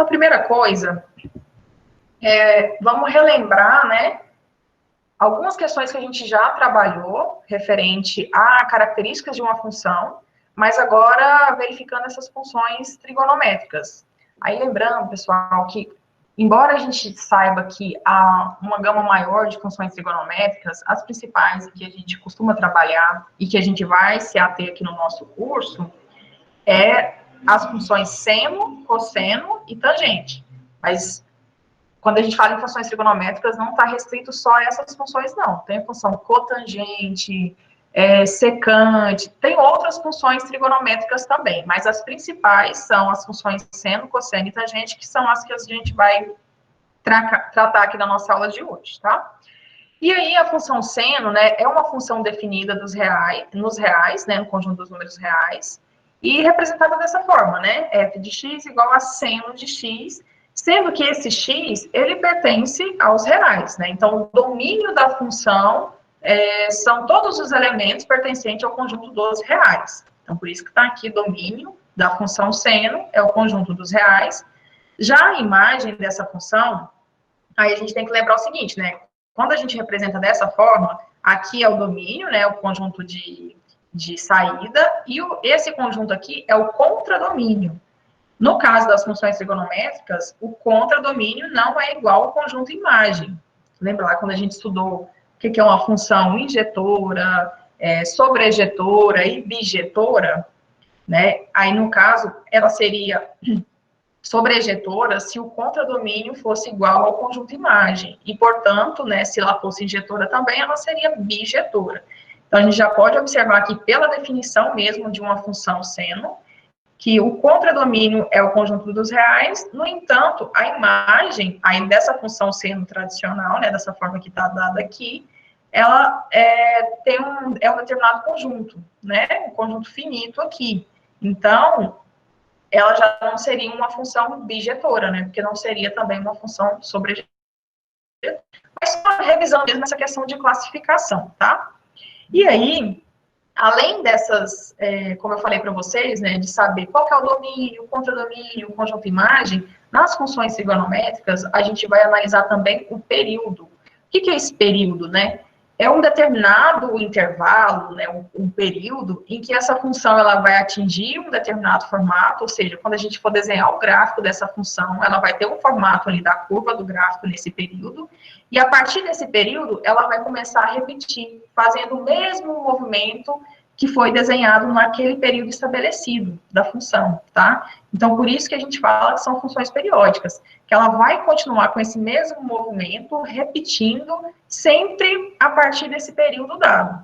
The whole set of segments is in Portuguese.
Então, a primeira coisa, vamos relembrar, né, algumas questões que a gente já trabalhou referente a características de uma função, mas agora verificando essas funções trigonométricas. Aí lembrando, pessoal, que embora a gente saiba que há uma gama maior de funções trigonométricas, as principais que a gente costuma trabalhar e que a gente vai se ater aqui no nosso curso é as funções seno, cosseno e tangente. Mas quando a gente fala em funções trigonométricas, não está restrito só a essas funções, não. Tem a função cotangente, secante, tem outras funções trigonométricas também, mas as principais são as funções seno, cosseno e tangente, que são as que a gente vai tratar aqui na nossa aula de hoje, tá? E aí, a função seno, né, é uma função definida nos reais, né, no conjunto dos números reais, e representada dessa forma, né, f de x igual a seno de x, sendo que esse x, ele pertence aos reais, né, então, o domínio da função são todos os elementos pertencentes ao conjunto dos reais. Então, por isso que está aqui domínio da função seno, é o conjunto dos reais. Já a imagem dessa função, aí a gente tem que lembrar o seguinte, né, quando a gente representa dessa forma, aqui é o domínio, né, o conjunto de saída, e esse conjunto aqui é o contradomínio. No caso das funções trigonométricas, o contradomínio não é igual ao conjunto imagem. Lembra lá quando a gente estudou o que é uma função injetora, sobrejetora e bijetora, né? Aí, no caso, ela seria sobrejetora se o contradomínio fosse igual ao conjunto imagem. E, portanto, né, se ela fosse injetora também, ela seria bijetora. Então, a gente já pode observar aqui, pela definição mesmo de uma função seno, que o contradomínio é o conjunto dos reais. No entanto, a imagem aí dessa função seno tradicional, né, dessa forma que está dada aqui, ela tem um determinado conjunto, né, um conjunto finito aqui. Então, ela já não seria uma função bijetora, né, porque não seria também uma função sobrejetora. Mas só revisando mesmo essa questão de classificação, tá? E aí, além dessas, como eu falei para vocês, né, de saber qual que é o domínio, o contradomínio, o conjunto imagem, nas funções trigonométricas, a gente vai analisar também o período. O que é esse período, né? É um determinado intervalo, né, um período, em que essa função ela vai atingir um determinado formato, ou seja, quando a gente for desenhar o gráfico dessa função, ela vai ter um formato ali da curva do gráfico nesse período, e a partir desse período, ela vai começar a repetir, fazendo o mesmo movimento que foi desenhado naquele período estabelecido da função, tá? Então, por isso que a gente fala que são funções periódicas, que ela vai continuar com esse mesmo movimento, repetindo, sempre a partir desse período dado.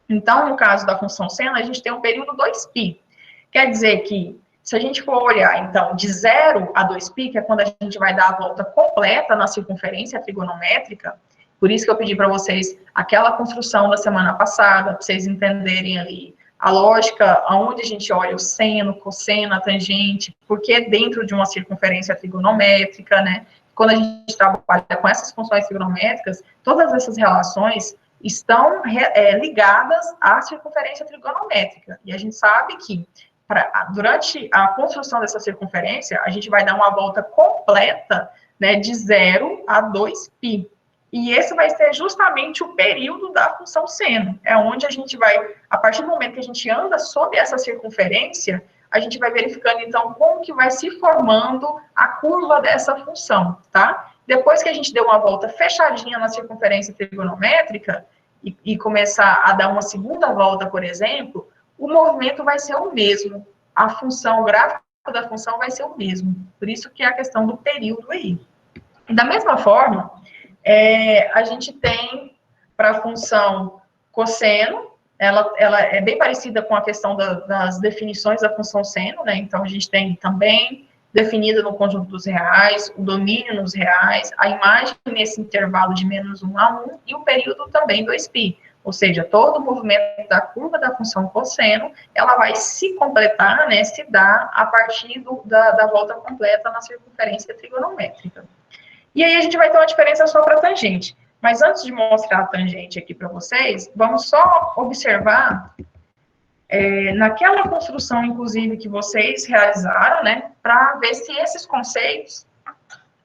Então, no caso da função seno, a gente tem um período 2π. Quer dizer que, se a gente for olhar, então, de 0 a 2π, que é quando a gente vai dar a volta completa na circunferência trigonométrica, por isso que eu pedi para vocês aquela construção da semana passada, para vocês entenderem ali a lógica, aonde a gente olha o seno, cosseno, a tangente, porque dentro de uma circunferência trigonométrica, né? Quando a gente trabalha com essas funções trigonométricas, todas essas relações estão ligadas à circunferência trigonométrica. E a gente sabe que durante a construção dessa circunferência, a gente vai dar uma volta completa, né, de 0 a 2π. E esse vai ser justamente o período da função seno. É onde a gente vai, a partir do momento que a gente anda sobre essa circunferência, a gente vai verificando, então, como que vai se formando a curva dessa função, tá? Depois que a gente deu uma volta fechadinha na circunferência trigonométrica e começar a dar uma segunda volta, por exemplo, o movimento vai ser o mesmo. A função, o gráfico da função vai ser o mesmo. Por isso que é a questão do período aí. Da mesma forma, a gente tem para a função cosseno, ela é bem parecida com a questão das definições da função seno, né? Então, a gente tem também definida no conjunto dos reais, o domínio nos reais, a imagem nesse intervalo de -1 a 1 e o período também 2π. Ou seja, todo o movimento da curva da função cosseno, ela vai se completar, né, se dar a partir da volta completa na circunferência trigonométrica. E aí a gente vai ter uma diferença só para a tangente. Mas antes de mostrar a tangente aqui para vocês, vamos só observar naquela construção, inclusive, que vocês realizaram, né, para ver se esses conceitos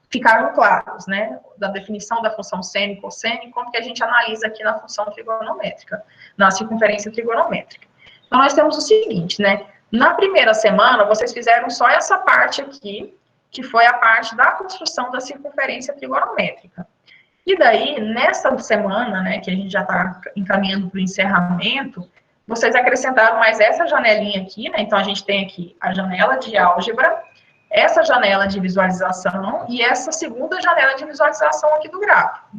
ficaram claros, né, da definição da função seno e cosseno, e como que a gente analisa aqui na função trigonométrica, na circunferência trigonométrica. Então, nós temos o seguinte, né, na primeira semana, vocês fizeram só essa parte aqui, que foi a parte da construção da circunferência trigonométrica. E daí, nessa semana, né, que a gente já está encaminhando para o encerramento, vocês acrescentaram mais essa janelinha aqui, né, então a gente tem aqui a janela de álgebra, essa janela de visualização e essa segunda janela de visualização aqui do gráfico.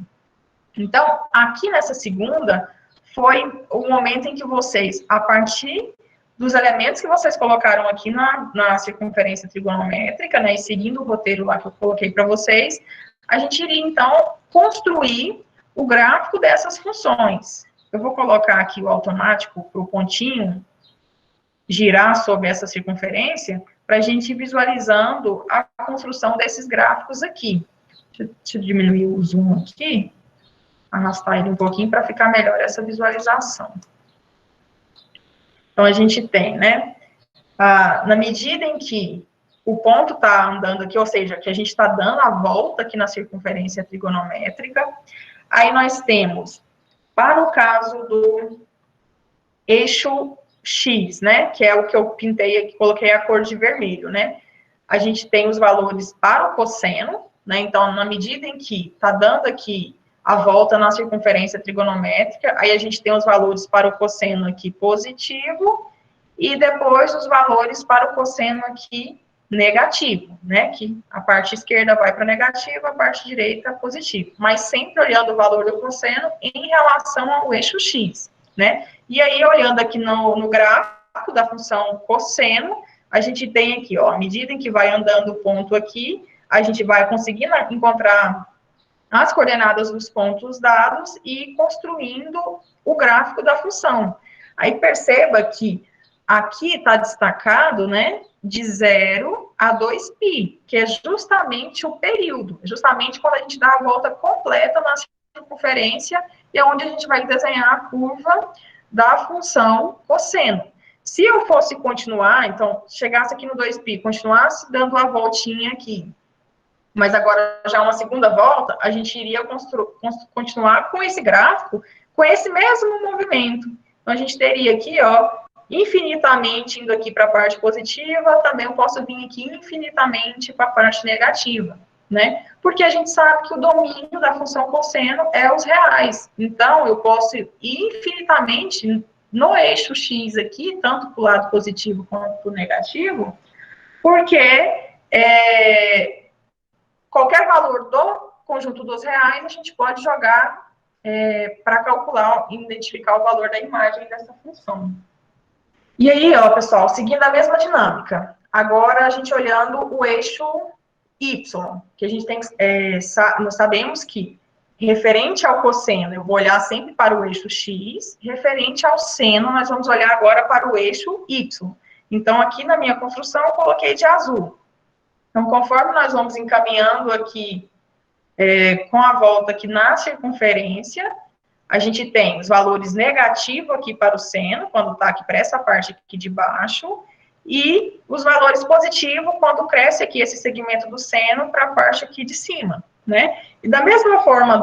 Então, aqui nessa segunda, foi o momento em que vocês, a partir dos elementos que vocês colocaram aqui na circunferência trigonométrica, né, e seguindo o roteiro lá que eu coloquei para vocês, a gente iria, então, construir o gráfico dessas funções. Eu vou colocar aqui o automático para o pontinho girar sobre essa circunferência, para a gente ir visualizando a construção desses gráficos aqui. Deixa eu diminuir o zoom aqui, arrastar ele um pouquinho para ficar melhor essa visualização. Então, a gente tem, né, na medida em que o ponto está andando aqui, ou seja, que a gente está dando a volta aqui na circunferência trigonométrica, aí nós temos, para o caso do eixo X, né, que é o que eu pintei aqui, coloquei a cor de vermelho, né, a gente tem os valores para o cosseno, né, então, na medida em que está dando aqui a volta na circunferência trigonométrica, aí a gente tem os valores para o cosseno aqui positivo, e depois os valores para o cosseno aqui negativo, né, que a parte esquerda vai para negativo, a parte direita positivo, mas sempre olhando o valor do cosseno em relação ao eixo X, né, e aí olhando aqui no gráfico da função cosseno, a gente tem aqui, ó, à medida em que vai andando o ponto aqui, a gente vai conseguindo encontrar as coordenadas dos pontos dados e construindo o gráfico da função. Aí perceba que aqui está destacado, né, de 0 a 2π, que é justamente o período, justamente quando a gente dá a volta completa na circunferência, e é onde a gente vai desenhar a curva da função cosseno. Se eu fosse continuar, então, chegasse aqui no 2π, continuasse dando a voltinha aqui, mas agora já uma segunda volta, a gente iria continuar com esse gráfico, com esse mesmo movimento. Então, a gente teria aqui, ó, infinitamente indo aqui para a parte positiva, também eu posso vir aqui infinitamente para a parte negativa, né? Porque a gente sabe que o domínio da função cosseno é os reais. Então, eu posso ir infinitamente no eixo X aqui, tanto para o lado positivo quanto para o negativo, porque qualquer valor do conjunto dos reais, a gente pode jogar para calcular e identificar o valor da imagem dessa função. E aí, ó, pessoal, seguindo a mesma dinâmica, agora a gente olhando o eixo Y, que a gente tem, nós sabemos que referente ao cosseno, eu vou olhar sempre para o eixo X, referente ao seno, nós vamos olhar agora para o eixo Y. Então, aqui na minha construção, eu coloquei de azul. Então, conforme nós vamos encaminhando aqui, com a volta aqui na circunferência, a gente tem os valores negativos aqui para o seno, quando está aqui para essa parte aqui de baixo, e os valores positivos quando cresce aqui esse segmento do seno para a parte aqui de cima, né? E da mesma forma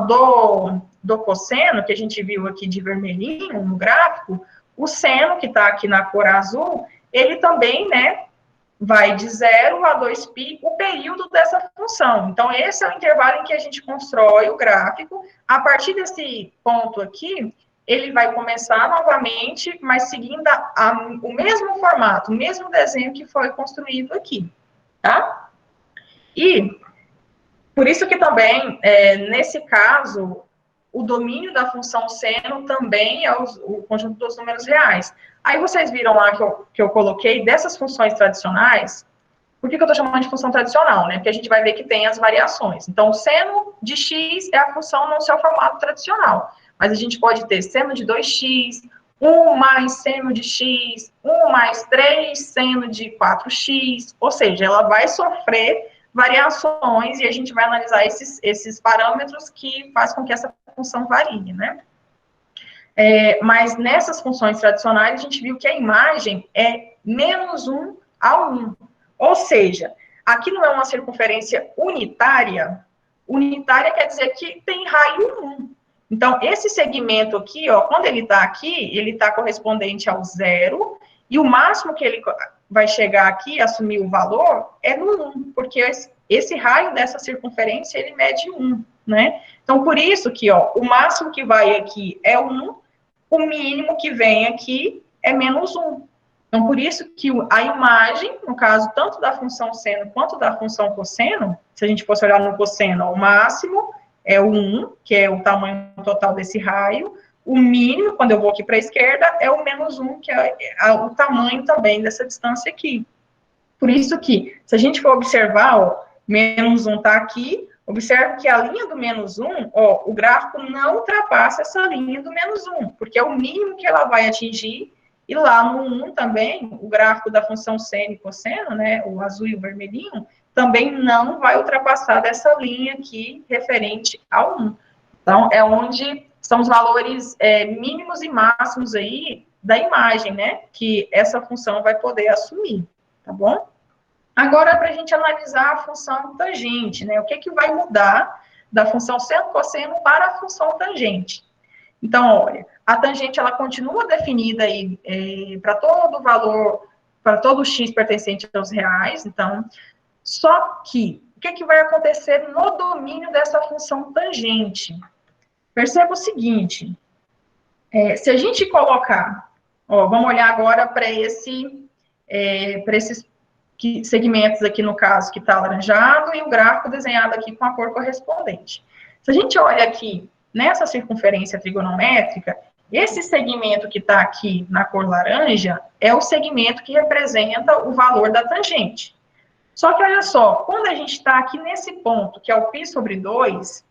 do cosseno, que a gente viu aqui de vermelhinho no gráfico, o seno, que está aqui na cor azul, ele também, né, vai de 0 a 2π o período dessa função. Então, esse é o intervalo em que a gente constrói o gráfico. A partir desse ponto aqui, ele vai começar novamente, mas seguindo o mesmo formato, o mesmo desenho que foi construído aqui, tá? E, por isso que também, nesse caso, o domínio da função seno também é o conjunto dos números reais. Aí vocês viram lá que eu coloquei dessas funções tradicionais. Por que eu estou chamando de função tradicional, né? Porque a gente vai ver que tem as variações. Então, o seno de x é a função no seu formato tradicional. Mas a gente pode ter seno de 2x, 1 mais seno de x, 1 mais 3 seno de 4x. Ou seja, ela vai sofrer variações e a gente vai analisar esses parâmetros que faz com que essa função varie, né? Mas nessas funções tradicionais, a gente viu que a imagem é menos 1 a 1. Ou seja, aqui não é uma circunferência unitária. Unitária quer dizer que tem raio 1. Então, esse segmento aqui, ó, quando ele está correspondente ao 0, e o máximo que ele vai chegar aqui, assumir o valor, é no 1, porque esse raio dessa circunferência, ele mede 1, né? Então, por isso que, ó, o máximo que vai aqui é 1, o mínimo que vem aqui é menos 1. Então, por isso que a imagem, no caso, tanto da função seno quanto da função cosseno, se a gente fosse olhar no cosseno, ó, o máximo é o 1, que é o tamanho total desse raio, o mínimo, quando eu vou aqui para a esquerda, é o menos 1, que é o tamanho também dessa distância aqui. Por isso que, se a gente for observar, ó, menos 1 está aqui, observe que a linha do menos 1, ó, o gráfico não ultrapassa essa linha do menos 1, porque é o mínimo que ela vai atingir, e lá no 1 também, o gráfico da função seno e cosseno, né, o azul e o vermelhinho, também não vai ultrapassar dessa linha aqui, referente ao 1. Então, é onde são os valores mínimos e máximos aí da imagem, né, que essa função vai poder assumir, tá bom? Agora, para a gente analisar a função tangente, né, o que vai mudar da função seno-cosseno para a função tangente? Então, olha, a tangente, ela continua definida aí para todo valor, para todo x pertencente aos reais, então, só que, o que vai acontecer no domínio dessa função tangente? Perceba o seguinte, se a gente colocar, ó, vamos olhar agora para esses segmentos aqui, no caso, que está alaranjado, e o gráfico desenhado aqui com a cor correspondente. Se a gente olha aqui, nessa circunferência trigonométrica, esse segmento que está aqui na cor laranja é o segmento que representa o valor da tangente. Só que, olha só, quando a gente está aqui nesse ponto, que é o π sobre 2,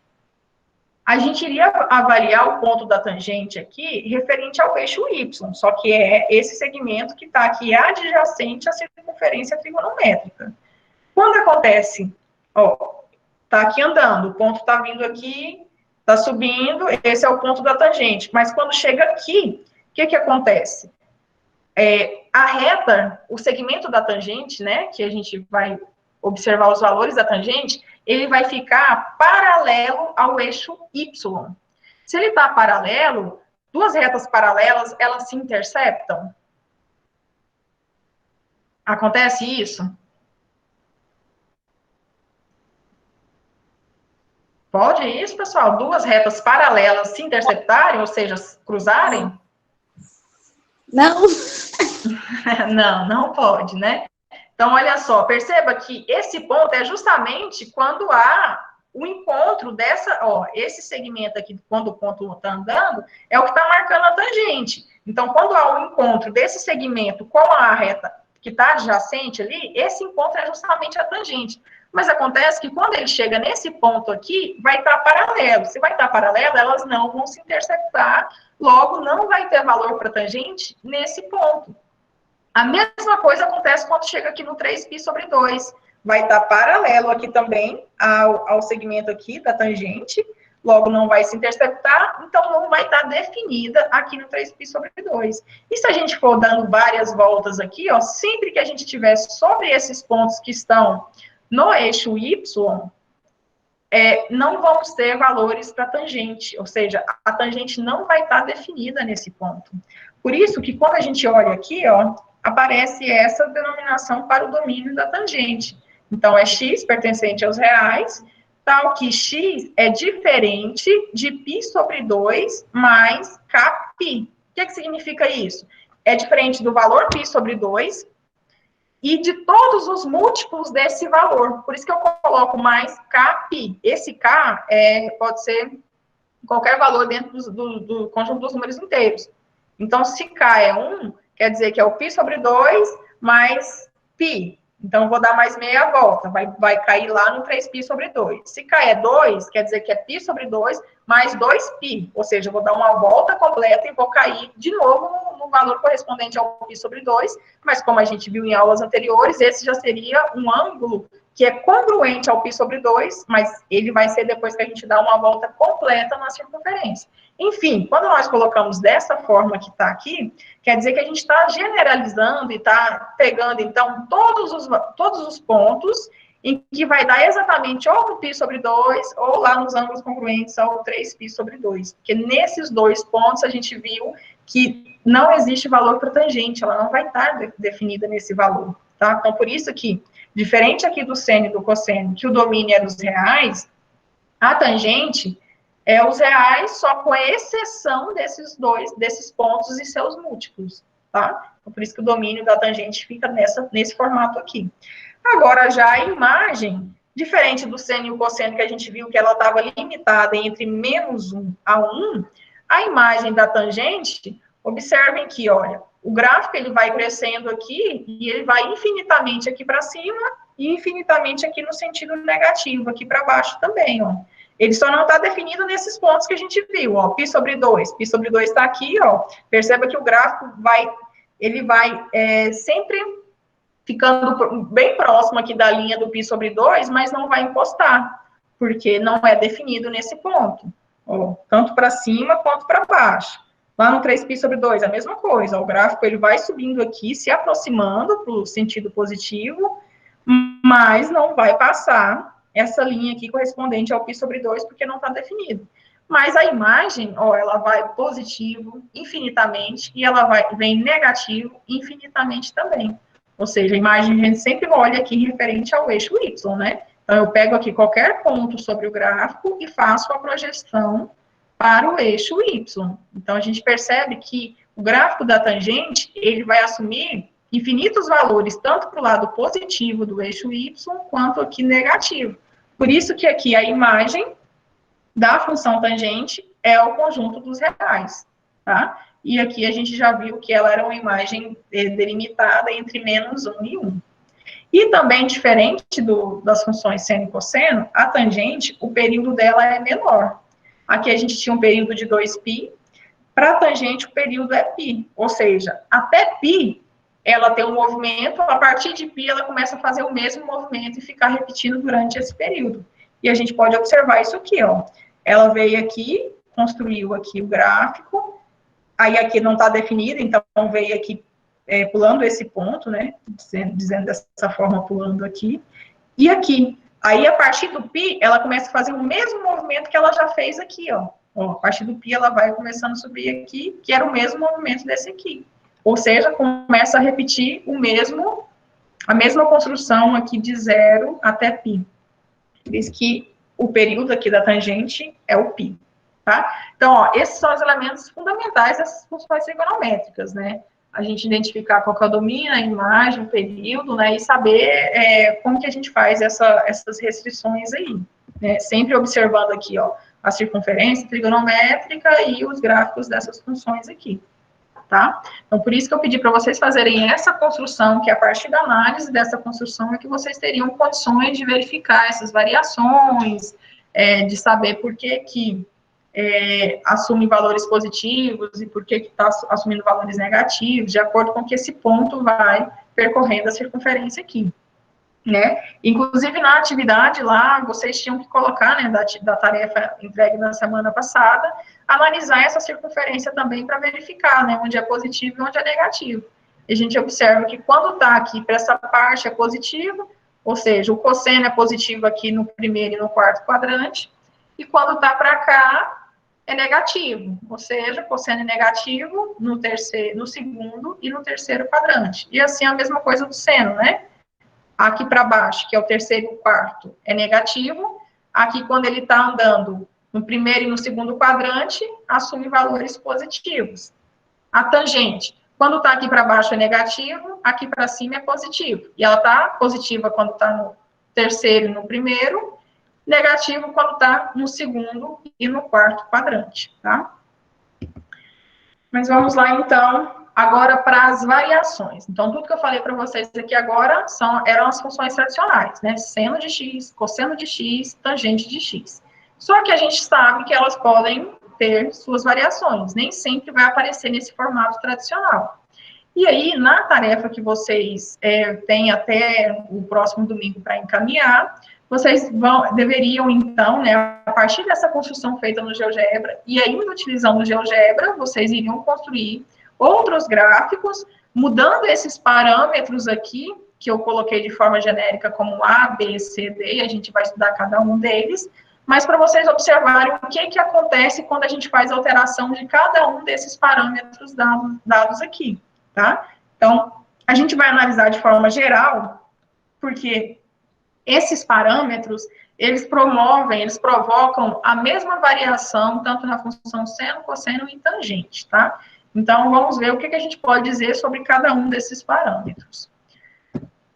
a gente iria avaliar o ponto da tangente aqui referente ao eixo y, só que é esse segmento que está aqui adjacente à circunferência trigonométrica. Quando acontece, ó, está aqui andando, o ponto está vindo aqui, está subindo, esse é o ponto da tangente, mas quando chega aqui, o que acontece? A reta, o segmento da tangente, né, que a gente vai observar os valores da tangente, ele vai ficar paralelo ao eixo y. Se ele está paralelo, duas retas paralelas, elas se interceptam? Acontece isso? Pode isso, pessoal? Duas retas paralelas se interceptarem, ou seja, cruzarem? Não. Não pode, né? Então, olha só, perceba que esse ponto é justamente quando há o encontro dessa, ó, esse segmento aqui, quando o ponto está andando, é o que está marcando a tangente. Então, quando há o encontro desse segmento com a reta que está adjacente ali, esse encontro é justamente a tangente. Mas acontece que quando ele chega nesse ponto aqui, vai estar paralelo. Se vai estar paralelo, elas não vão se interceptar, logo não vai ter valor para tangente nesse ponto. A mesma coisa acontece quando chega aqui no 3π sobre 2. Vai estar paralelo aqui também ao segmento aqui da tangente, logo não vai se interceptar, então não vai estar definida aqui no 3π sobre 2. E se a gente for dando várias voltas aqui, ó, sempre que a gente tiver sobre esses pontos que estão no eixo y, não vamos ter valores para tangente, ou seja, a tangente não vai estar definida nesse ponto. Por isso que quando a gente olha aqui, ó, aparece essa denominação para o domínio da tangente. Então, é x pertencente aos reais, tal que x é diferente de π sobre 2 mais kπ. O que significa isso? É diferente do valor π sobre 2 e de todos os múltiplos desse valor. Por isso que eu coloco mais kπ. Esse k pode ser qualquer valor dentro do conjunto dos números inteiros. Então, se k é 1, quer dizer que é o π sobre 2 mais π. Então, eu vou dar mais meia volta, vai cair lá no 3π sobre 2. Se k é 2, quer dizer que é π sobre 2 mais 2π. Ou seja, eu vou dar uma volta completa e vou cair de novo no valor correspondente ao π sobre 2. Mas, como a gente viu em aulas anteriores, esse já seria um ângulo que é congruente ao π sobre 2, mas ele vai ser depois que a gente dá uma volta completa na circunferência. Enfim, quando nós colocamos dessa forma que está aqui, quer dizer que a gente está generalizando e está pegando, então, todos os pontos em que vai dar exatamente ou no π sobre 2, ou lá nos ângulos congruentes ao 3π sobre 2. Porque nesses dois pontos a gente viu que não existe valor para tangente, ela não vai estar definida nesse valor, tá? Então, por isso que, diferente aqui do seno e do cosseno, que o domínio é dos reais, a tangente é os reais, só com exceção desses pontos e seus múltiplos, tá? Então, por isso que o domínio da tangente fica nesse formato aqui. Agora, já a imagem, diferente do seno e o cosseno, que a gente viu que ela estava limitada entre -1 a 1, a imagem da tangente, observem que, olha, o gráfico ele vai crescendo aqui e ele vai infinitamente aqui para cima e infinitamente aqui no sentido negativo, aqui para baixo também, ó. Ele só não está definido nesses pontos que a gente viu, ó, π sobre 2. π sobre 2 está aqui, ó. Perceba que o gráfico vai sempre ficando bem próximo aqui da linha do π sobre 2, mas não vai encostar, porque não é definido nesse ponto, ó, tanto para cima quanto para baixo. Lá no 3π sobre 2, a mesma coisa, ó, o gráfico ele vai subindo aqui, se aproximando para o sentido positivo, mas não vai passar essa linha aqui correspondente ao π sobre 2, porque não está definido. Mas a imagem, ó, ela vai positivo infinitamente, e ela vem negativo infinitamente também. Ou seja, a imagem a gente sempre olha aqui referente ao eixo Y, né? Então, eu pego aqui qualquer ponto sobre o gráfico e faço a projeção para o eixo Y. Então, a gente percebe que o gráfico da tangente, ele vai assumir infinitos valores, tanto para o lado positivo do eixo Y, quanto aqui negativo. Por isso que aqui a imagem da função tangente é o conjunto dos reais, tá? E aqui a gente já viu que ela era uma imagem delimitada entre -1 e 1. E também, diferente das funções seno e cosseno, a tangente, o período dela é menor. Aqui a gente tinha um período de 2π, para a tangente o período é π, ou seja, até π ela tem um movimento, a partir de π ela começa a fazer o mesmo movimento e ficar repetindo durante esse período. E a gente pode observar isso aqui, ó. Ela veio aqui, construiu aqui o gráfico, aí aqui não está definido, então veio aqui pulando esse ponto, né, dizendo dessa forma, pulando aqui, e aqui. Aí, a partir do π, ela começa a fazer o mesmo movimento que ela já fez aqui, ó. Ó, a partir do π, ela vai começando a subir aqui, que era o mesmo movimento desse aqui. Ou seja, começa a repetir a mesma construção aqui de 0 até π. Diz que o período aqui da tangente é o π, tá? Então, ó, esses são os elementos fundamentais dessas funções trigonométricas, né? A gente identificar qual que é o domínio, a imagem, o período, né? E saber como que a gente faz essas restrições aí, né? Sempre observando aqui, ó, a circunferência trigonométrica e os gráficos dessas funções aqui, tá? Então, por isso que eu pedi para vocês fazerem essa construção, que a partir da análise dessa construção é que vocês teriam condições de verificar essas variações, de saber por que assume valores positivos e por que está assumindo valores negativos, de acordo com que esse ponto vai percorrendo a circunferência aqui, né? Inclusive, na atividade lá, vocês tinham que colocar, né, da tarefa entregue na semana passada, analisar essa circunferência também para verificar, né, onde é positivo e onde é negativo. E a gente observa que quando está aqui para essa parte é positivo, ou seja, o cosseno é positivo aqui no primeiro e no quarto quadrante, e quando está para cá, é negativo, ou seja, cosseno é negativo no segundo e no terceiro quadrante. E assim a mesma coisa do seno, né? Aqui para baixo, que é o terceiro e o quarto, é negativo. Aqui, quando ele está andando no primeiro e no segundo quadrante, assume valores positivos. A tangente, quando está aqui para baixo é negativo, aqui para cima é positivo. E ela está positiva quando está no terceiro e no primeiro, negativo quando está no segundo e no quarto quadrante, tá? Mas vamos lá, então, agora para as variações. Então, tudo que eu falei para vocês aqui agora eram as funções tradicionais, né? Seno de x, cosseno de x, tangente de x. Só que a gente sabe que elas podem ter suas variações, nem sempre vai aparecer nesse formato tradicional. E aí, na tarefa que vocês têm até o próximo domingo para encaminhar, vocês deveriam, então, né, a partir dessa construção feita no GeoGebra, e ainda utilizando o GeoGebra, vocês iriam construir outros gráficos, mudando esses parâmetros aqui, que eu coloquei de forma genérica como A, B, C, D, e a gente vai estudar cada um deles, mas para vocês observarem o que acontece quando a gente faz alteração de cada um desses parâmetros dados aqui, tá? Então, a gente vai analisar de forma geral, porque esses parâmetros, eles provocam a mesma variação, tanto na função seno, cosseno e tangente, tá? Então, vamos ver o que a gente pode dizer sobre cada um desses parâmetros.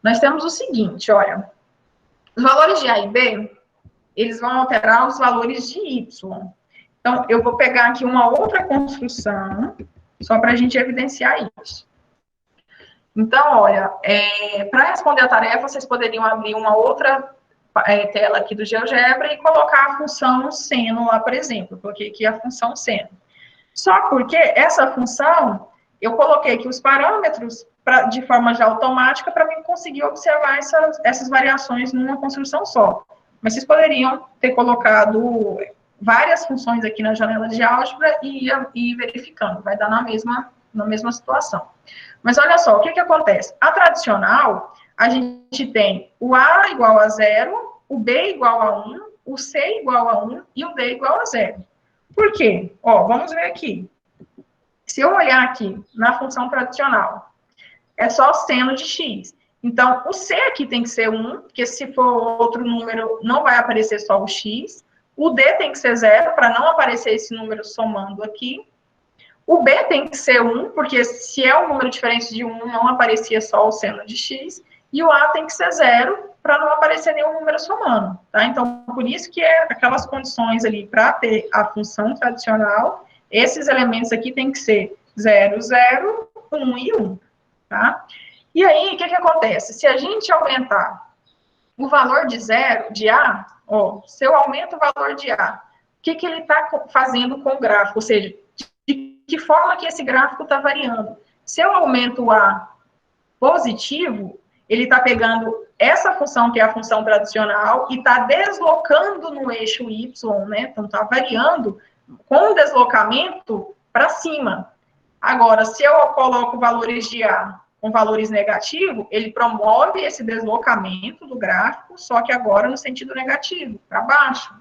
Nós temos o seguinte, olha, os valores de A e B, eles vão alterar os valores de Y. Então, eu vou pegar aqui uma outra construção, só para a gente evidenciar isso. Então, olha, para responder a tarefa, vocês poderiam abrir uma outra tela aqui do GeoGebra e colocar a função seno lá, por exemplo. Eu coloquei aqui a função seno. Só porque essa função, eu coloquei aqui os parâmetros de forma já automática para mim conseguir observar essas variações numa construção só. Mas vocês poderiam ter colocado várias funções aqui na janela de álgebra e ir verificando, vai dar na mesma situação. Mas olha só, o que acontece? A tradicional, a gente tem o A igual a 0, o B igual a 1, o C igual a 1 e o D igual a 0. Por quê? Ó, vamos ver aqui. Se eu olhar aqui na função tradicional, é só seno de x. Então, o C aqui tem que ser 1, porque se for outro número, não vai aparecer só o x. O D tem que ser 0, para não aparecer esse número somando aqui. O B tem que ser 1, porque se é um número diferente de 1, não aparecia só o seno de x. E o A tem que ser 0, para não aparecer nenhum número somando, tá? Então, por isso que é aquelas condições ali, para ter a função tradicional, esses elementos aqui tem que ser 0, 0, 1 e 1, tá? E aí, o que acontece? Se a gente aumentar o valor de A, ó, se eu aumento o valor de A, o que ele está fazendo com o gráfico? Ou seja, de que forma que esse gráfico está variando? Se eu aumento o A positivo, ele está pegando essa função, que é a função tradicional, e está deslocando no eixo Y, né? Então, está variando com deslocamento para cima. Agora, se eu coloco valores de A com valores negativos, ele promove esse deslocamento do gráfico, só que agora no sentido negativo, para baixo.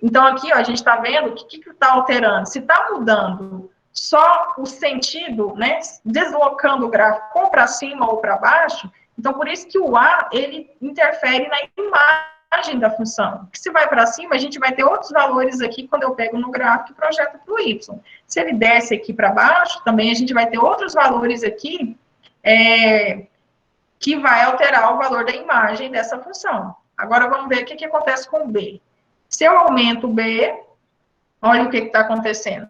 Então, aqui, ó, a gente está vendo o que está alterando. Se está mudando só o sentido, né, deslocando o gráfico ou para cima ou para baixo, então, por isso que o A, ele interfere na imagem da função. Se vai para cima, a gente vai ter outros valores aqui quando eu pego no gráfico e projeto para o Y. Se ele desce aqui para baixo, também a gente vai ter outros valores aqui que vai alterar o valor da imagem dessa função. Agora, vamos ver o que acontece com o B. Se eu aumento o B, olha o que está acontecendo.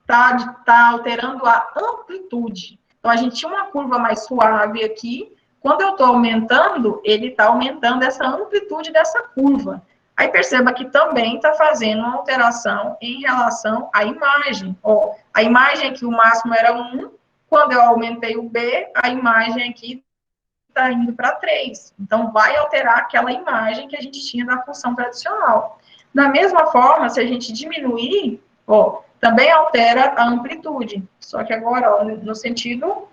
Está alterando a amplitude. Então, a gente tinha uma curva mais suave aqui. Quando eu estou aumentando, ele está aumentando essa amplitude dessa curva. Aí, perceba que também está fazendo uma alteração em relação à imagem. Ó, a imagem aqui, o máximo era 1. Quando eu aumentei o B, a imagem aqui está indo para 3. Então, vai alterar aquela imagem que a gente tinha da função tradicional. Da mesma forma, se a gente diminuir, ó, também altera a amplitude, só que agora, ó, no sentido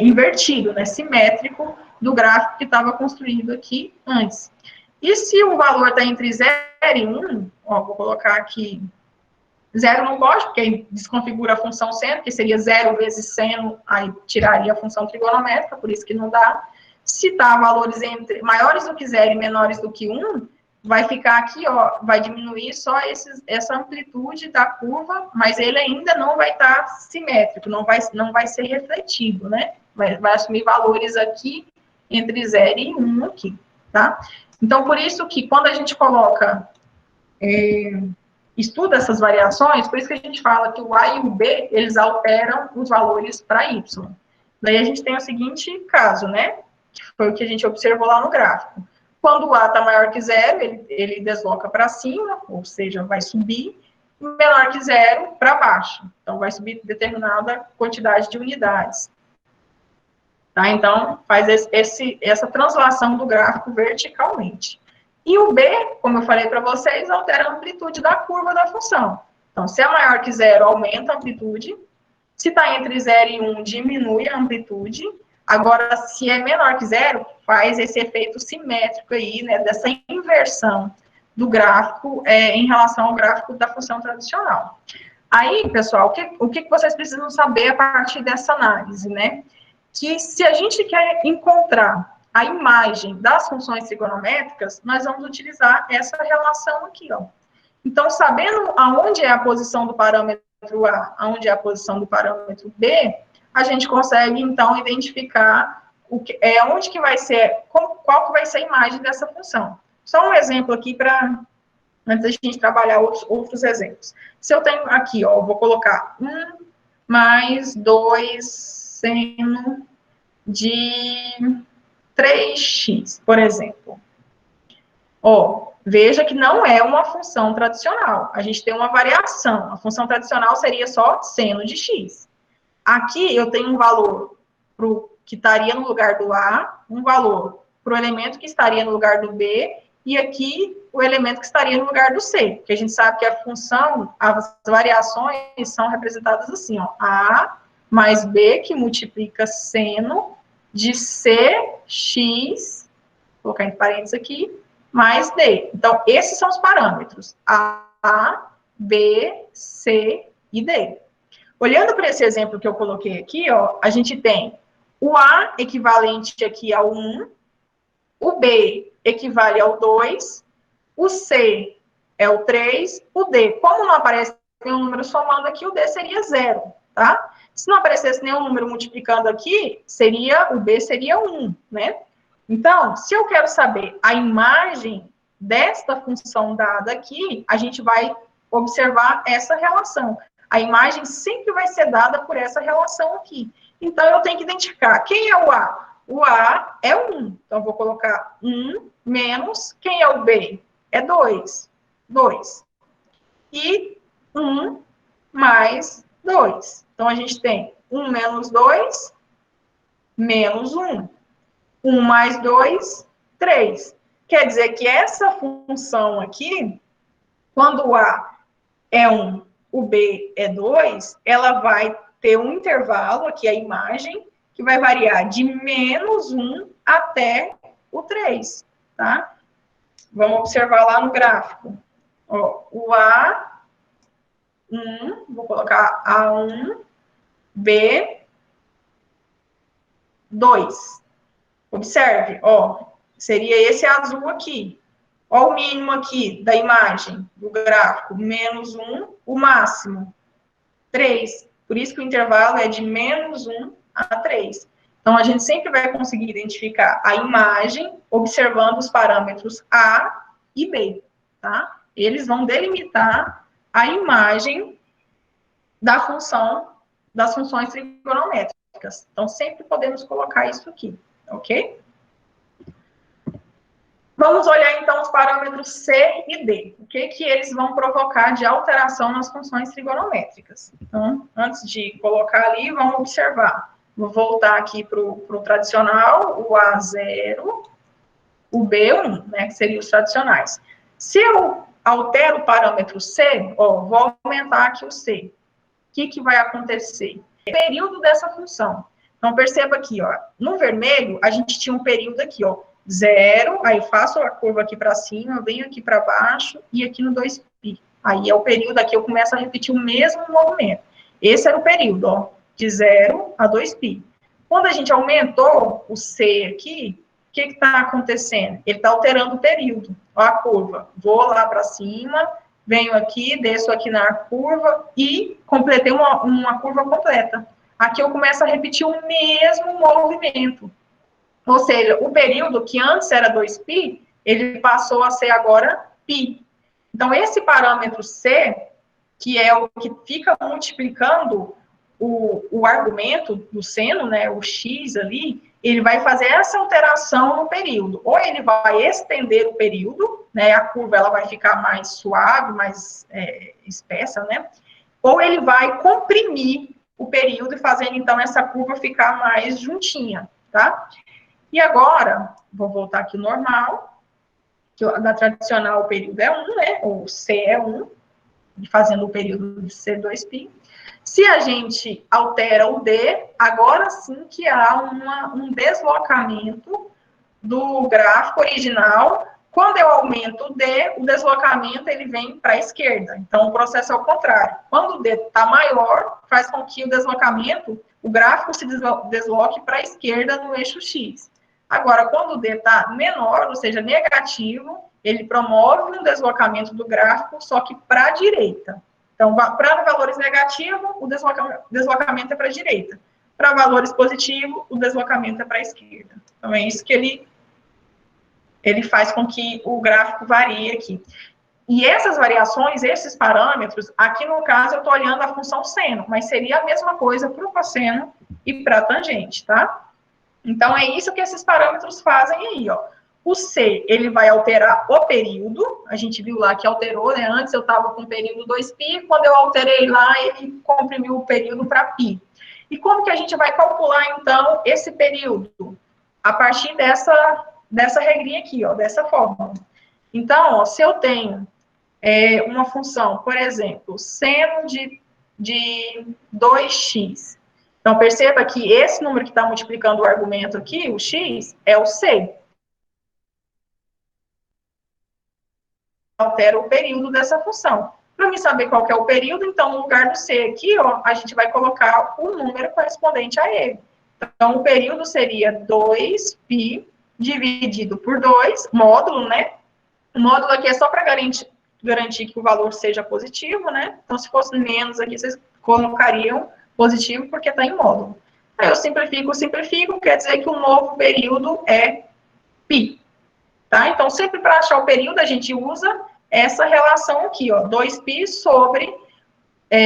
invertido, né, simétrico do gráfico que estava construído aqui antes. E se o valor está entre 0 e 1, ó, vou colocar aqui, 0 não pode, porque aí desconfigura a função seno, que seria 0 vezes seno, aí tiraria a função trigonométrica, por isso que não dá. Se tá valores entre maiores do que 0 e menores do que 1, vai ficar aqui, ó, vai diminuir só essa amplitude da curva, mas ele ainda não vai estar simétrico, não vai ser refletido, né? Vai assumir valores aqui entre 0 e 1 aqui, tá? Então, por isso que quando a gente coloca, estuda essas variações, por isso que a gente fala que o A e o B, eles alteram os valores para Y. Daí a gente tem o seguinte caso, né? Que foi o que a gente observou lá no gráfico. Quando o A está maior que 0, ele desloca para cima, ou seja, vai subir, menor que 0, para baixo. Então, vai subir determinada quantidade de unidades. tá? Então, faz essa translação do gráfico verticalmente. E o B, como eu falei para vocês, altera a amplitude da curva da função. Então, se é maior que 0, aumenta a amplitude. Se está entre 0 e 1, diminui a amplitude. Agora, se é menor que 0, faz esse efeito simétrico aí, né, dessa inversão do gráfico em relação ao gráfico da função tradicional. Aí, pessoal, o que vocês precisam saber a partir dessa análise, né? Que se a gente quer encontrar a imagem das funções trigonométricas, nós vamos utilizar essa relação aqui, ó. Então, sabendo aonde é a posição do parâmetro A, aonde é a posição do parâmetro B, a gente consegue, então, identificar onde que vai ser, qual que vai ser a imagem dessa função. Só um exemplo aqui antes da gente trabalhar outros exemplos. Se eu tenho aqui, ó, eu vou colocar 1 mais 2 seno de 3x, por exemplo. Ó, veja que não é uma função tradicional. A gente tem uma variação. A função tradicional seria só seno de x. Aqui eu tenho um valor que estaria no lugar do A, um valor para o elemento que estaria no lugar do B, e aqui o elemento que estaria no lugar do C. Porque a gente sabe que a função, as variações são representadas assim, ó. A mais B, que multiplica seno de CX, vou colocar em parênteses aqui, mais D. Então, esses são os parâmetros. A, B, C e D. Olhando para esse exemplo que eu coloquei aqui, ó, a gente tem o A equivalente aqui ao 1, o B equivale ao 2, o C é o 3, o D, como não aparece nenhum número somando aqui, o D seria 0, tá? Se não aparecesse nenhum número multiplicando aqui, o B seria 1, né? Então, se eu quero saber a imagem desta função dada aqui, a gente vai observar essa relação. A imagem sempre vai ser dada por essa relação aqui. Então, eu tenho que identificar quem é o A. O A é 1. Então, eu vou colocar 1 menos, quem é o B? É 2. 2. E 1 mais 2. Então, a gente tem 1 menos 2, menos 1. 1 mais 2, 3. Quer dizer que essa função aqui, quando o A é 1, o B é 2, ela vai ter um intervalo, aqui a imagem, que vai variar de menos 1 até o 3, tá? Vamos observar lá no gráfico. Ó, o A, 1, vou colocar A1, B, 2. Observe, ó, seria esse azul aqui. Ó o mínimo aqui da imagem, do gráfico, menos 1, o máximo, 3. Por isso que o intervalo é de menos 1 a 3. Então, a gente sempre vai conseguir identificar a imagem observando os parâmetros A e B, tá? Eles vão delimitar a imagem das funções trigonométricas. Então, sempre podemos colocar isso aqui, ok? Vamos olhar, então, os parâmetros C e D. O que eles vão provocar de alteração nas funções trigonométricas. Então, antes de colocar ali, vamos observar. Vou voltar aqui para o tradicional, o A0, o B1, né, que seriam os tradicionais. Se eu altero o parâmetro C, ó, vou aumentar aqui o C. O que vai acontecer? Período dessa função. Então, perceba aqui, ó, no vermelho, a gente tinha um período aqui, ó, 0, aí faço a curva aqui para cima, venho aqui para baixo e aqui no 2π. Aí é o período aqui, eu começo a repetir o mesmo movimento. Esse era o período, ó, de 0 a 2π. Quando a gente aumentou o C aqui, o que está acontecendo? Ele está alterando o período. Ó a curva. Vou lá para cima, venho aqui, desço aqui na curva e completei uma curva completa. Aqui eu começo a repetir o mesmo movimento. Ou seja, o período que antes era 2π, ele passou a ser agora π. Então, esse parâmetro C, que é o que fica multiplicando o argumento do seno, né, o x ali, ele vai fazer essa alteração no período. Ou ele vai estender o período, né, a curva ela vai ficar mais suave, mais espessa, né? Ou ele vai comprimir o período e fazendo, então, essa curva ficar mais juntinha. tá? E agora, vou voltar aqui normal, que da tradicional o período é 1, né? O C é 1, fazendo o período de C2π. Se a gente altera o D, agora sim que há um deslocamento do gráfico original. Quando eu aumento o D, o deslocamento ele vem para a esquerda. Então, o processo é o contrário. Quando o D está maior, faz com que o deslocamento, o gráfico se desloque para a esquerda no eixo X. Agora, quando o D está menor, ou seja, negativo, ele promove um deslocamento do gráfico, só que para a direita. Então, para valores negativos, o deslocamento é para a direita. Para valores positivos, o deslocamento é para a esquerda. Então, é isso que ele faz com que o gráfico varie aqui. E essas variações, esses parâmetros, aqui no caso eu estou olhando a função seno, mas seria a mesma coisa para o cosseno e para a tangente, tá? Então, é isso que esses parâmetros fazem aí, ó. O C, ele vai alterar o período, a gente viu lá que alterou, né? Antes eu estava com o período 2π, quando eu alterei lá, ele comprimiu o período para π. E como que a gente vai calcular, então, esse período? A partir dessa regrinha aqui, ó, dessa fórmula. Então, ó, se eu tenho uma função, por exemplo, seno de 2x. Então, perceba que esse número que está multiplicando o argumento aqui, o x, é o c. Altera o período dessa função. Para mim saber qual que é o período, então, no lugar do c aqui, ó, a gente vai colocar o número correspondente a ele. Então, o período seria 2π dividido por 2, módulo, né? O módulo aqui é só para garantir que o valor seja positivo, né? Então, se fosse menos aqui, vocês colocariam positivo porque está em módulo. Aí eu simplifico, quer dizer que o novo período é π. Tá? Então, sempre para achar o período, a gente usa essa relação aqui, ó, 2π sobre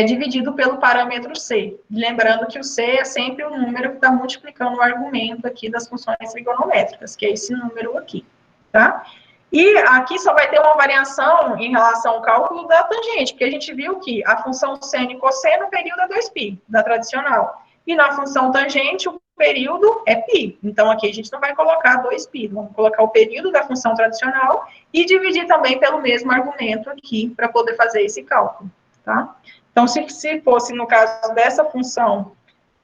dividido pelo parâmetro c. Lembrando que o c é sempre o número que está multiplicando o argumento aqui das funções trigonométricas, que é esse número aqui, tá? E aqui só vai ter uma variação em relação ao cálculo da tangente, porque a gente viu que a função seno e cosseno, o período é 2π, da tradicional. E na função tangente, o período é π. Então, aqui a gente não vai colocar 2π, vamos colocar o período da função tradicional e dividir também pelo mesmo argumento aqui, para poder fazer esse cálculo, tá? Então, se fosse no caso dessa função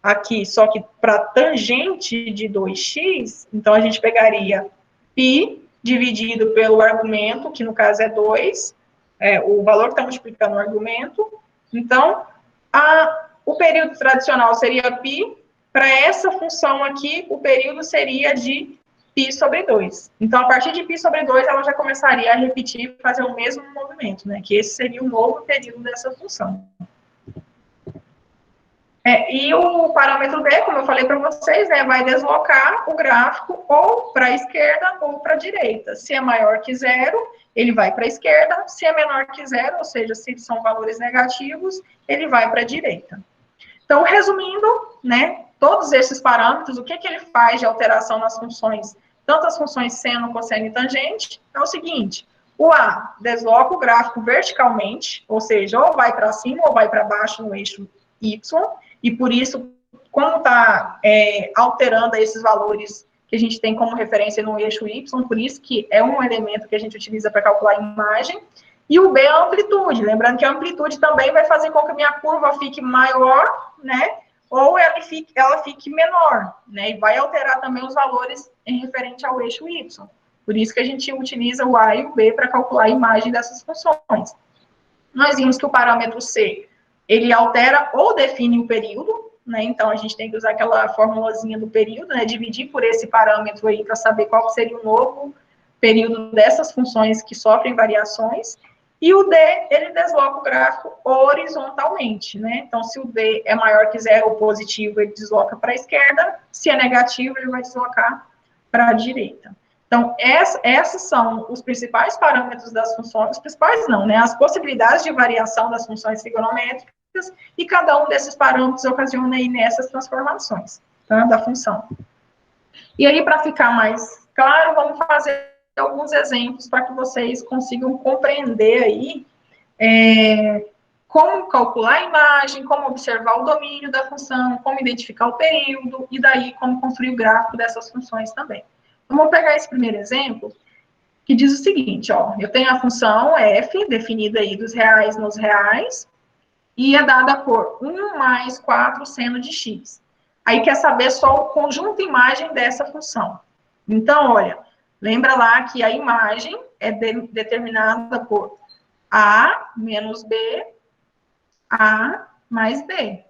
aqui, só que para tangente de 2x, então a gente pegaria π dividido pelo argumento, que no caso é 2, o valor que está multiplicando o argumento. Então, o período tradicional seria π, para essa função aqui, o período seria de π sobre 2. Então, a partir de π sobre 2, ela já começaria a repetir e fazer o mesmo movimento, né? Que esse seria o novo período dessa função. E o parâmetro D, como eu falei para vocês, né, vai deslocar o gráfico ou para a esquerda ou para a direita. Se é maior que 0, ele vai para a esquerda. Se é menor que 0, ou seja, se são valores negativos, ele vai para a direita. Então, resumindo, né, todos esses parâmetros, o que ele faz de alteração nas funções, tanto as funções seno, cosseno e tangente, é o seguinte: o A desloca o gráfico verticalmente, ou seja, ou vai para cima ou vai para baixo no eixo Y, e por isso, como está alterando esses valores que a gente tem como referência no eixo Y, por isso que é um elemento que a gente utiliza para calcular a imagem. E o B é a amplitude, lembrando que a amplitude também vai fazer com que a minha curva fique maior, né, ou ela fique menor, né, e vai alterar também os valores em referente ao eixo Y. Por isso que a gente utiliza o A e o B para calcular a imagem dessas funções. Nós vimos que o parâmetro C, ele altera ou define o período, né? Então, a gente tem que usar aquela formulazinha do período, né? Dividir por esse parâmetro aí para saber qual seria o novo período dessas funções que sofrem variações. E o D, ele desloca o gráfico horizontalmente, né? Então, se o D é maior que 0 ou positivo, ele desloca para a esquerda. Se é negativo, ele vai deslocar para a direita. Então, esses são os principais parâmetros das funções, os principais não, né? As possibilidades de variação das funções trigonométricas, e cada um desses parâmetros ocasiona aí nessas transformações, tá? Da função. E aí, para ficar mais claro, vamos fazer alguns exemplos para que vocês consigam compreender aí como calcular a imagem, como observar o domínio da função, como identificar o período, e daí como construir o gráfico dessas funções também. Então, vamos pegar esse primeiro exemplo, que diz o seguinte, ó, eu tenho a função f, definida aí dos reais nos reais, e é dada por 1 mais 4 seno de x. Aí quer saber só o conjunto imagem dessa função. Então, olha, lembra lá que a imagem é determinada por a menos b, a mais b.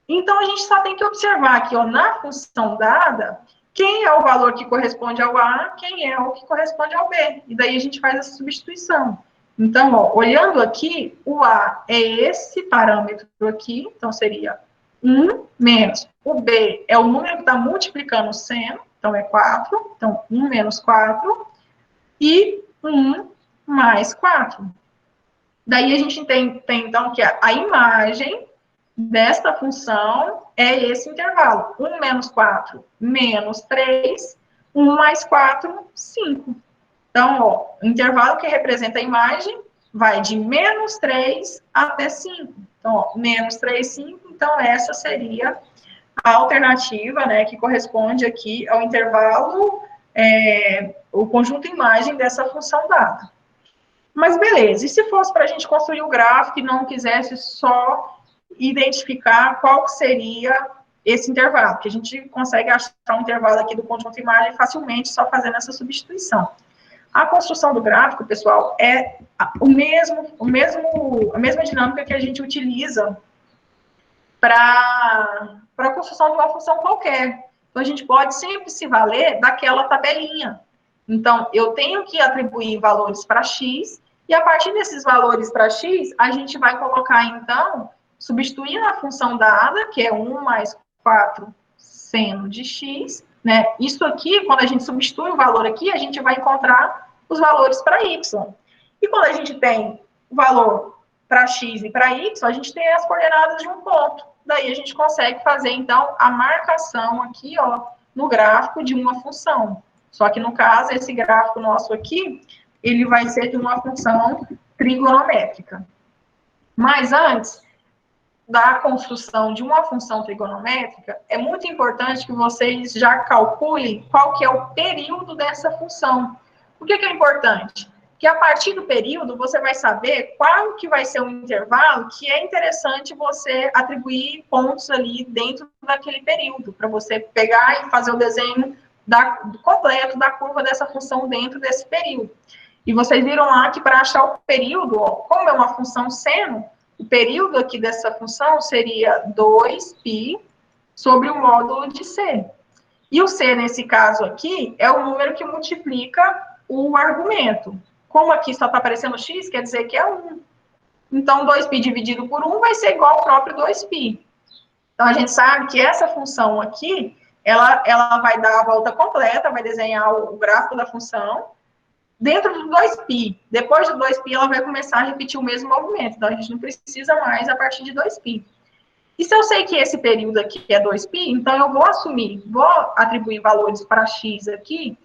Então, a gente só tem que observar aqui, ó, na função dada, quem é o valor que corresponde ao A, quem é o que corresponde ao B. E daí a gente faz essa substituição. Então, ó, olhando aqui, o A é esse parâmetro aqui, então seria 1 menos. O B é o número que está multiplicando o seno, então é 4. Então, 1 menos 4. E 1 mais 4. Daí a gente tem então, que a imagem desta função é esse intervalo. 1 menos 4 menos 3, 1 mais 4, 5. Então, ó, o intervalo que representa a imagem vai de menos 3 até 5. Então, ó, menos 3, 5. Então, essa seria a alternativa, né, que corresponde aqui ao intervalo, o conjunto imagem dessa função dada. Mas beleza, e se fosse para a gente construir o gráfico e não quisesse só identificar qual seria esse intervalo, que a gente consegue achar um intervalo aqui do conjunto imagem facilmente só fazendo essa substituição. A construção do gráfico, pessoal, é a mesma dinâmica que a gente utiliza para a construção de uma função qualquer. Então, a gente pode sempre se valer daquela tabelinha. Então, eu tenho que atribuir valores para x, e a partir desses valores para x, a gente vai colocar, então, substituindo a função dada, que é 1 mais 4 seno de x, né? Isso aqui, quando a gente substitui o valor aqui, a gente vai encontrar os valores para y. E quando a gente tem o valor para x e para y, a gente tem as coordenadas de um ponto. Daí a gente consegue fazer, então, a marcação aqui, ó, no gráfico de uma função. Só que, no caso, esse gráfico nosso aqui, ele vai ser de uma função trigonométrica. Mas antes da construção de uma função trigonométrica, é muito importante que vocês já calculem qual que é o período dessa função. Por que é importante? Porque a partir do período, você vai saber qual que vai ser o intervalo que é interessante você atribuir pontos ali dentro daquele período, para você pegar e fazer o desenho completo da curva dessa função dentro desse período. E vocês viram lá que para achar o período, ó, como é uma função seno, o período aqui dessa função seria 2π sobre o módulo de c. E o c, nesse caso aqui, é o número que multiplica o argumento. Como aqui só está aparecendo x, quer dizer que é 1. Então, 2π dividido por 1 vai ser igual ao próprio 2π. Então, a gente sabe que essa função aqui, ela vai dar a volta completa, vai desenhar o gráfico da função, dentro do 2π. Depois do 2π, ela vai começar a repetir o mesmo movimento. Então, a gente não precisa mais a partir de 2π. E se eu sei que esse período aqui é 2π, então eu vou atribuir valores para x aqui,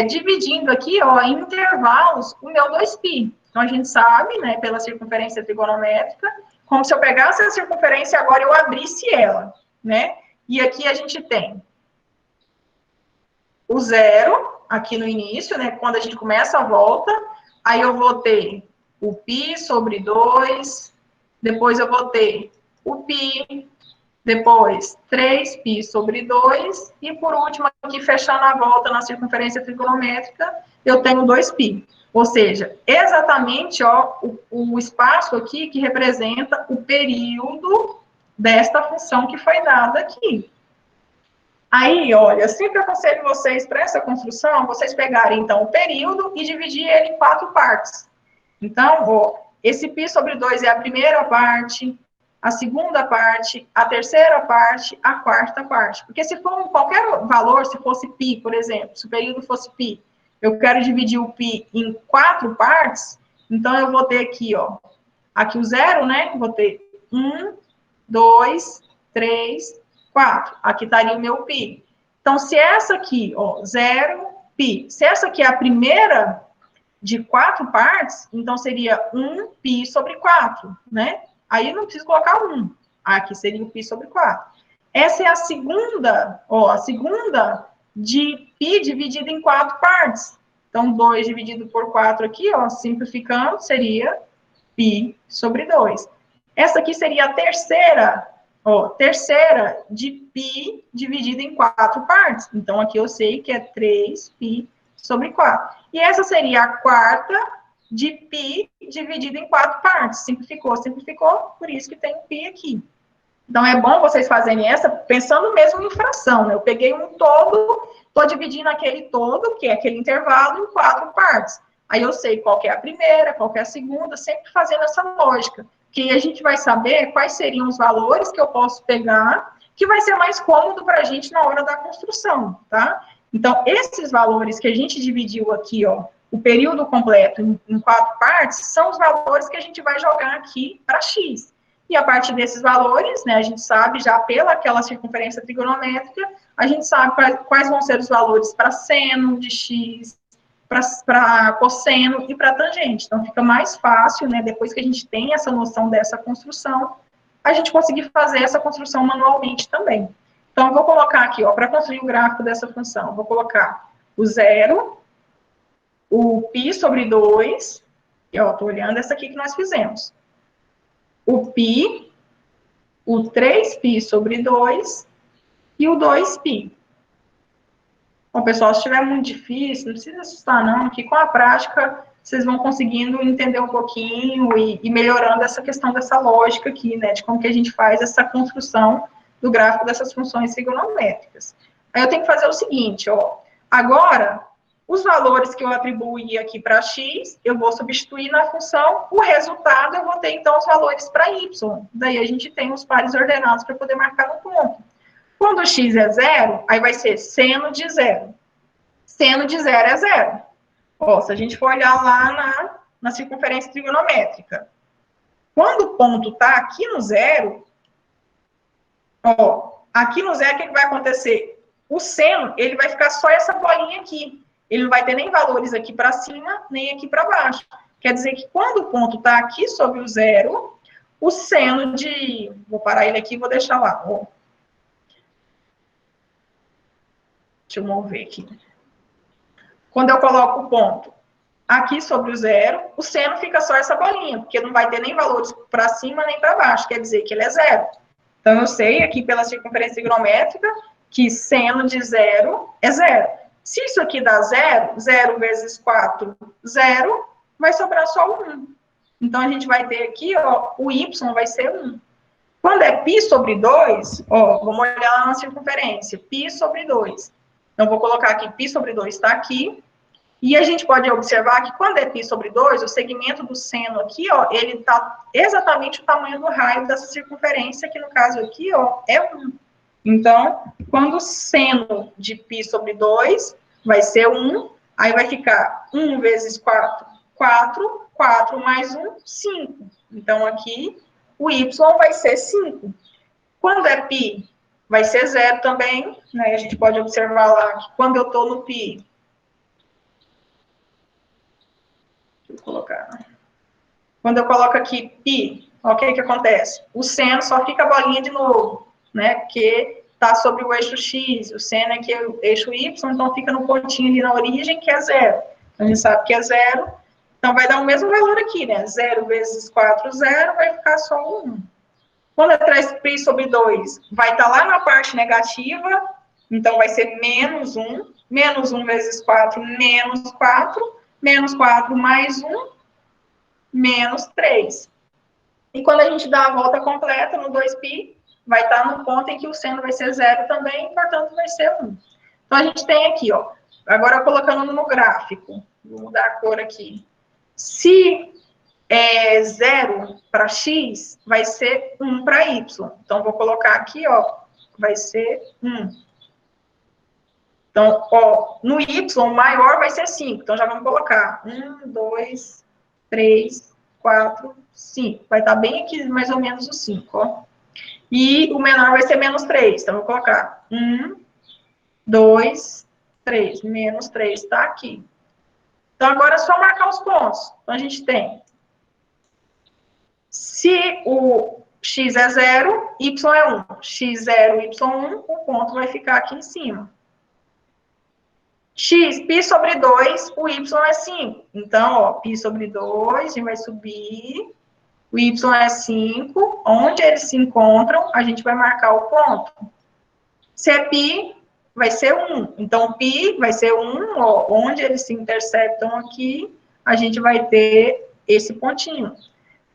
dividindo aqui, ó, em intervalos, o meu 2π. Então, a gente sabe, né, pela circunferência trigonométrica, como se eu pegasse a circunferência agora eu abrisse ela, né? E aqui a gente tem o zero, aqui no início, né, quando a gente começa a volta, aí eu vou ter o π sobre 2, depois eu vou ter o π, depois 3π sobre 2, e por último, aqui fechando a volta na circunferência trigonométrica, eu tenho 2π. Ou seja, exatamente, ó, o espaço aqui que representa o período desta função que foi dada aqui. Aí, olha, eu sempre aconselho vocês, para essa construção, vocês pegarem, então, o período e dividir ele em 4 partes. Então, ó, esse π sobre 2 é a primeira parte, a segunda parte, a terceira parte, a quarta parte. Porque se for qualquer valor, se fosse π, por exemplo, se o período fosse π, eu quero dividir o π em 4 partes, então eu vou ter aqui, ó, aqui o zero, né? Vou ter 1, 2, 3, 4. Aqui estaria o meu π. Então, se essa aqui, ó, 0, π. Se essa aqui é a primeira de 4 partes, então seria 1π sobre 4, né? Aí não preciso colocar 1. Aqui seria o π sobre 4. Essa é a segunda de π dividido em 4 partes. Então, 2 dividido por 4 aqui, ó, simplificando, seria π sobre 2. Essa aqui seria a terceira de π dividido em 4 partes. Então, aqui eu sei que é 3π sobre 4. E essa seria a quarta de π dividido em 4 partes. Simplificou, por isso que tem π aqui. Então, é bom vocês fazerem essa pensando mesmo em fração, né? Eu peguei um todo, estou dividindo aquele todo, que é aquele intervalo, em 4 partes. Aí eu sei qual que é a primeira, qual que é a segunda, sempre fazendo essa lógica. Que a gente vai saber quais seriam os valores que eu posso pegar, que vai ser mais cômodo para a gente na hora da construção, tá? Então, esses valores que a gente dividiu aqui, ó, o período completo em 4 partes, são os valores que a gente vai jogar aqui para x. E a partir desses valores, né, a gente sabe já pelaquela circunferência trigonométrica, a gente sabe quais vão ser os valores para seno de x, para cosseno e para tangente. Então, fica mais fácil, né, depois que a gente tem essa noção dessa construção, a gente conseguir fazer essa construção manualmente também. Então, eu vou colocar aqui, ó, para construir o gráfico dessa função, eu vou colocar o 0, o π sobre 2, e ó, estou olhando essa aqui que nós fizemos. O π, o 3π sobre 2 e o 2π. Bom, pessoal, se estiver muito difícil, não precisa assustar não, que com a prática vocês vão conseguindo entender um pouquinho e melhorando essa questão dessa lógica aqui, né, de como que a gente faz essa construção do gráfico dessas funções trigonométricas. Aí eu tenho que fazer o seguinte, ó, agora, os valores que eu atribuí aqui para x, eu vou substituir na função, o resultado eu vou ter, então, os valores para y. Daí a gente tem os pares ordenados para poder marcar no ponto. Quando x é 0, aí vai ser seno de 0. Seno de 0 é 0. Ó, se a gente for olhar lá na circunferência trigonométrica, quando o ponto está aqui no 0, ó, aqui no 0, o que vai acontecer? O seno, ele vai ficar só essa bolinha aqui. Ele não vai ter nem valores aqui para cima, nem aqui para baixo. Quer dizer que quando o ponto está aqui sobre o 0, o seno de... Vou parar ele aqui e vou deixar lá. Ó. Deixa eu mover aqui. Quando eu coloco o ponto aqui sobre o 0, o seno fica só essa bolinha, porque não vai ter nem valores para cima nem para baixo. Quer dizer que ele é 0. Então, eu sei aqui pela circunferência trigonométrica que seno de 0 é 0. Se isso aqui dá 0, 0 vezes 4, 0, vai sobrar só 1. Então, a gente vai ter aqui, ó, o y vai ser 1. Quando é π sobre 2, ó, vamos olhar lá na circunferência, π sobre 2. Então, vou colocar aqui, π sobre 2 está aqui. E a gente pode observar que quando é π sobre 2, o segmento do seno aqui, ó, ele está exatamente o tamanho do raio dessa circunferência, que no caso aqui, ó, é 1. Então, quando o seno de π sobre 2 vai ser 1, aí vai ficar 1 vezes 4, 4, 4 mais 1, 5. Então, aqui, o y vai ser 5. Quando é π, vai ser 0 também, né? A gente pode observar lá que quando eu estou no π, deixa eu colocar. Quando eu coloco aqui π, ó, o que acontece? O seno só fica a bolinha de novo, né? Porque está sobre o eixo x, o seno é que é o eixo y, então fica no pontinho ali na origem, que é 0. A gente sabe que é 0, então vai dar o mesmo valor aqui, né? 0 vezes 4, 0, vai ficar só 1. Quando é 3π sobre 2, vai estar lá na parte negativa, então vai ser menos 1. Menos 1 vezes 4, menos 4. Menos 4 mais 1, menos 3. E quando a gente dá a volta completa no 2π, vai estar no ponto em que o seno vai ser 0 também, portanto vai ser 1. Então, a gente tem aqui, ó, agora colocando no gráfico, vou mudar a cor aqui. Se é 0 para x, vai ser 1 para y. Então, vou colocar aqui, ó, vai ser 1. Então, ó, no y, o maior vai ser 5. Então, já vamos colocar 1, 2, 3, 4, 5. Vai estar bem aqui, mais ou menos o 5, ó. E o menor vai ser menos 3. Então, vou colocar 1, 2, 3. Menos 3 está aqui. Então, agora é só marcar os pontos. Então, a gente tem, se o x é 0, y é 1. x0, y1, o ponto vai ficar aqui em cima. X, π sobre 2, o y é 5. Então, ó, π sobre 2, a gente vai subir. O y é 5. Onde eles se encontram, a gente vai marcar o ponto. Se é π, vai ser 1. Então, π vai ser 1. Ó, onde eles se interceptam aqui, a gente vai ter esse pontinho.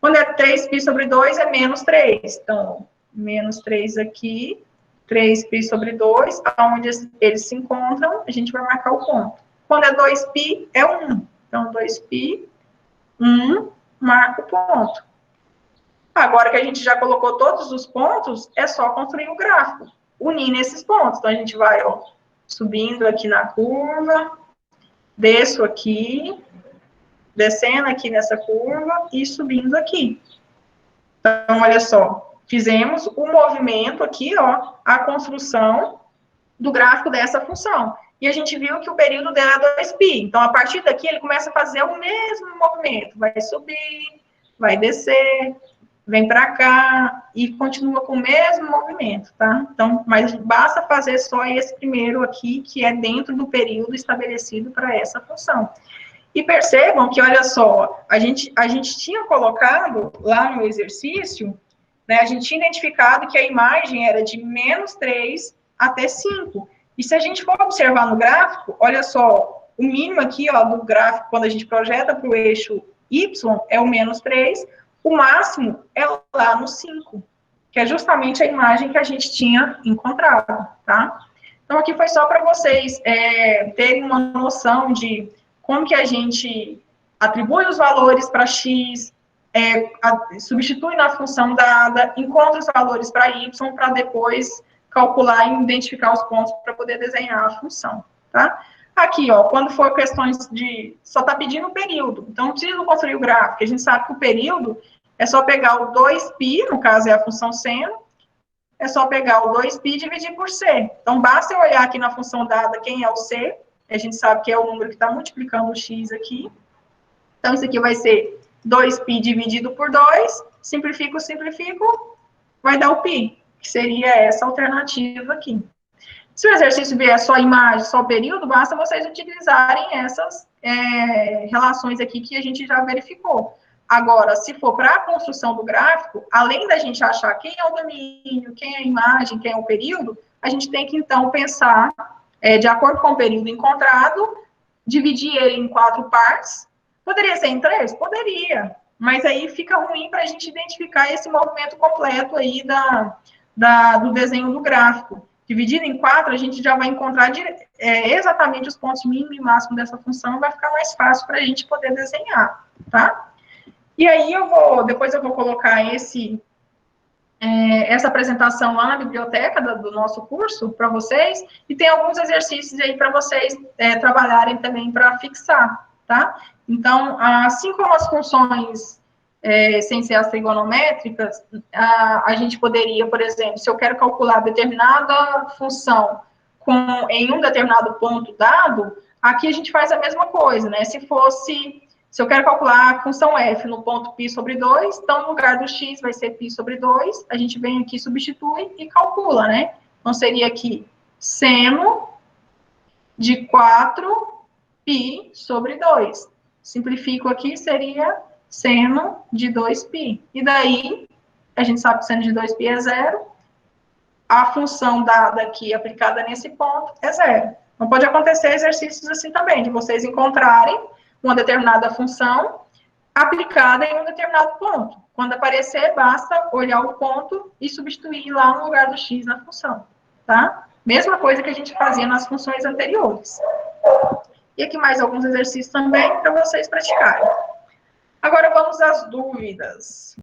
Quando é 3π sobre 2, é menos 3. Então, menos 3 aqui. 3π sobre 2, onde eles se encontram, a gente vai marcar o ponto. Quando é 2π, é 1. Então, 2π, 1, marca o ponto. Agora que a gente já colocou todos os pontos, é só construir o gráfico, unindo esses pontos. Então, a gente vai, ó, subindo aqui na curva, desço aqui, descendo aqui nessa curva e subindo aqui. Então, olha só. Fizemos o movimento aqui, ó, a construção do gráfico dessa função. E a gente viu que o período dela é 2π. Então, a partir daqui, ele começa a fazer o mesmo movimento. Vai subir, vai descer, vem para cá e continua com o mesmo movimento, tá? Então, mas basta fazer só esse primeiro aqui, que é dentro do período estabelecido para essa função. E percebam que, olha só, a gente tinha colocado lá no exercício, né, a gente tinha identificado que a imagem era de menos 3 até 5. E se a gente for observar no gráfico, olha só, o mínimo aqui, ó, do gráfico, quando a gente projeta para o eixo Y, é o menos 3, o máximo é lá no 5, que é justamente a imagem que a gente tinha encontrado, tá? Então, aqui foi só para vocês terem uma noção de como que a gente atribui os valores para X, substitui na função dada, encontra os valores para Y, para depois calcular e identificar os pontos para poder desenhar a função, tá? Aqui, ó, quando for questões de... Só está pedindo o período, então não precisa construir o gráfico, a gente sabe que o período é só pegar o 2π, no caso é a função seno, é só pegar o 2π e dividir por c. Então, basta eu olhar aqui na função dada quem é o c, a gente sabe que é o número que está multiplicando o x aqui. Então, isso aqui vai ser 2π dividido por 2, simplifico, vai dar o π, que seria essa alternativa aqui. Se o exercício vier só imagem, só período, basta vocês utilizarem essas relações aqui que a gente já verificou. Agora, se for para a construção do gráfico, além da gente achar quem é o domínio, quem é a imagem, quem é o período, a gente tem que, então, pensar, de acordo com o período encontrado, dividir ele em 4 partes. Poderia ser em 3? Poderia. Mas aí fica ruim para a gente identificar esse movimento completo aí do desenho do gráfico. Dividido em 4, a gente já vai encontrar exatamente os pontos mínimo e máximo dessa função, vai ficar mais fácil para a gente poder desenhar, tá? E aí depois eu vou colocar essa apresentação lá na biblioteca do nosso curso para vocês, e tem alguns exercícios aí para vocês trabalharem também para fixar, tá? Então, assim como as funções sem ser as trigonométricas, a gente poderia, por exemplo, se eu quero calcular determinada função em um determinado ponto dado, aqui a gente faz a mesma coisa, né? Se eu quero calcular a função f no ponto π sobre 2, então, no lugar do x vai ser π sobre 2, a gente vem aqui, substitui e calcula, né? Então, seria aqui seno de 4π sobre 2. Simplifico aqui, seria seno de 2π. E daí, a gente sabe que seno de 2π é 0, a função dada aqui, aplicada nesse ponto, é 0. Então, pode acontecer exercícios assim também, de vocês encontrarem uma determinada função aplicada em um determinado ponto. Quando aparecer, basta olhar o ponto e substituir lá no lugar do x na função, tá? Mesma coisa que a gente fazia nas funções anteriores. E aqui mais alguns exercícios também para vocês praticarem. Agora vamos às dúvidas.